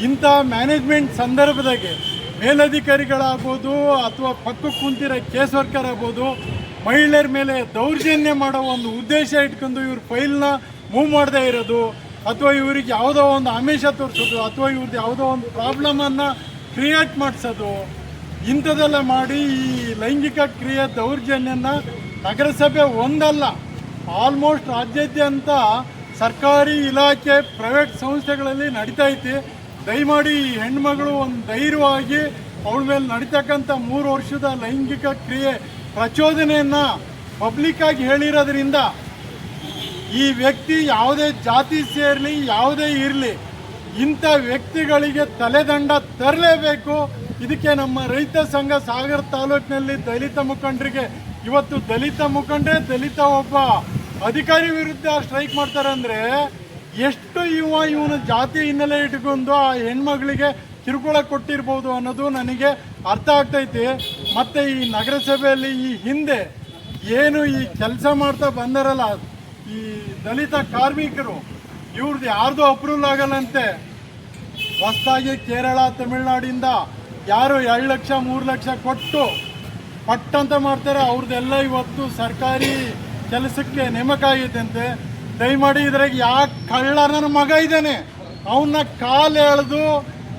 ಇಂಥ ಮ್ಯಾನೇಜ್ಮೆಂಟ್ ಸಂದರ್ಭದಾಗೆ ಮೇಲಧಿಕಾರಿಗಳಾಗ್ಬೋದು ಅಥವಾ ಪಕ್ಕಕ್ಕೆ ಕುಂತಿರೋ ಕೇಸ್ ವರ್ಕರ್ ಆಗ್ಬೋದು, ಮಹಿಳೆಯರ ಮೇಲೆ ದೌರ್ಜನ್ಯ ಮಾಡೋ ಒಂದು ಉದ್ದೇಶ ಇಟ್ಕೊಂಡು ಇವ್ರ ಫೈಲ್ನ ಮೂವ್ ಮಾಡದೇ ಇರೋದು, ಅಥವಾ ಇವ್ರಿಗೆ ಯಾವುದೋ ಒಂದು ಆಮಿಷ ತೋರಿಸೋದು, ಅಥವಾ ಇವ್ರದ್ದು ಯಾವುದೋ ಒಂದು ಪ್ರಾಬ್ಲಮನ್ನು ಕ್ರಿಯೇಟ್ ಮಾಡಿಸೋದು, ಇಂಥದ್ದೆಲ್ಲ ಮಾಡಿ ಈ ಲೈಂಗಿಕ ಕ್ರಿಯೆ ದೌರ್ಜನ್ಯನ ನಗರಸಭೆ ಒಂದಲ್ಲ, ಆಲ್ಮೋಸ್ಟ್ ರಾಜ್ಯಾದ್ಯಂತ ಸರ್ಕಾರಿ ಇಲಾಖೆ ಪ್ರೈವೇಟ್ ಸಂಸ್ಥೆಗಳಲ್ಲಿ ನಡೀತಾ ಐತಿ. ದಯಮಾಡಿ ಈ ಹೆಣ್ಮಗಳು ಒಂದು ಧೈರ್ಯವಾಗಿ ಅವಳ ಮೇಲೆ ನಡೀತಕ್ಕಂಥ 3 ವರ್ಷದ ಲೈಂಗಿಕ ಕ್ರಿಯೆ ಪ್ರಚೋದನೆಯನ್ನು ಪಬ್ಲಿಕ್ಕಾಗಿ ಹೇಳಿರೋದ್ರಿಂದ ಈ ವ್ಯಕ್ತಿ ಯಾವುದೇ ಜಾತಿ ಸೇರಲಿ ಯಾವುದೇ ಇರಲಿ ಇಂಥ ವ್ಯಕ್ತಿಗಳಿಗೆ ತಲೆದಂಡ ತರಲೇಬೇಕು. ಇದಕ್ಕೆ ನಮ್ಮ ರೈತ ಸಂಘ ಸಾಗರ ತಾಲೂಕಿನಲ್ಲಿ ದಲಿತ ಮುಖಂಡರಿಗೆ ಇವತ್ತು ದಲಿತ ಮುಖಂಡರೇ ದಲಿತ ಒಬ್ಬ ಅಧಿಕಾರಿ ವಿರುದ್ಧ ಸ್ಟ್ರೈಕ್ ಮಾಡ್ತಾರೆ ಅಂದರೆ ಎಷ್ಟು ಇವನ ಜಾತಿ ಹಿನ್ನೆಲೆ ಇಟ್ಕೊಂಡು ಆ ಹೆಣ್ಮಗಳಿಗೆ ಕಿರುಕುಳ ಕೊಟ್ಟಿರ್ಬೋದು ಅನ್ನೋದು ನನಗೆ ಅರ್ಥ ಆಗ್ತೈತಿ. ಮತ್ತು ಈ ನಗರಸಭೆಯಲ್ಲಿ ಈ ಹಿಂದೆ ಏನು ಈ ಕೆಲಸ ಮಾಡ್ತಾ ಬಂದಾರಲ್ಲ ಈ ದಲಿತ ಕಾರ್ಮಿಕರು, ಇವ್ರದ್ದು ಯಾರ್ದು ಅಪ್ರೂವಲ್ ಆಗಲ್ಲಂತೆ. ಹೊಸದಾಗಿ ಕೇರಳ ತಮಿಳ್ನಾಡಿಂದ ಯಾರು 2 ಲಕ್ಷ 3 ಲಕ್ಷ ಕೊಟ್ಟು ಪಟ್ಟಂತ ಮಾಡ್ತಾರೆ, ಅವ್ರದ್ದೆಲ್ಲ ಇವತ್ತು ಸರ್ಕಾರಿ ಕೆಲಸಕ್ಕೆ ನೇಮಕ ಆಗೈತಂತೆ. ದಯಮಾಡಿ ಇದ್ರಾಗ ಯಾಕೆ ಕಳ್ಳ ನನ್ನ ಮಗ ಇದ್ದಾನೆ ಅವನ್ನ ಕಾಲು ಎಳೆದು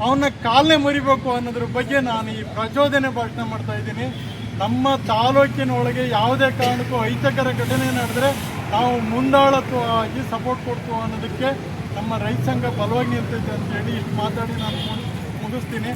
ಅವನ್ನ ಕಾಲೇ ಮುರಿಬೇಕು ಅನ್ನೋದ್ರ ಬಗ್ಗೆ ನಾನು ಈ ಪ್ರಚೋದನೆ ಭಾಷಣ ಮಾಡ್ತಾ ಇದ್ದೀನಿ. ನಮ್ಮ ತಾಲೂಕಿನೊಳಗೆ ಯಾವುದೇ ಕಾರಣಕ್ಕೂ ಅಹಿತಕರ ಘಟನೆ ನಡೆದರೆ ನಾವು ಮುಂದಾಳತ್ವವಾಗಿ ಸಪೋರ್ಟ್ ಕೊಡ್ತೀವಿ ಅನ್ನೋದಕ್ಕೆ ನಮ್ಮ ರೈತ ಸಂಘ ಬಲವಾಗಿ ನಿಲ್ತೈತೆ ಅಂತೇಳಿ ಇಷ್ಟು ಮಾತಾಡಿ ನಾನು ಮುಗಿಸ್ತೀನಿ.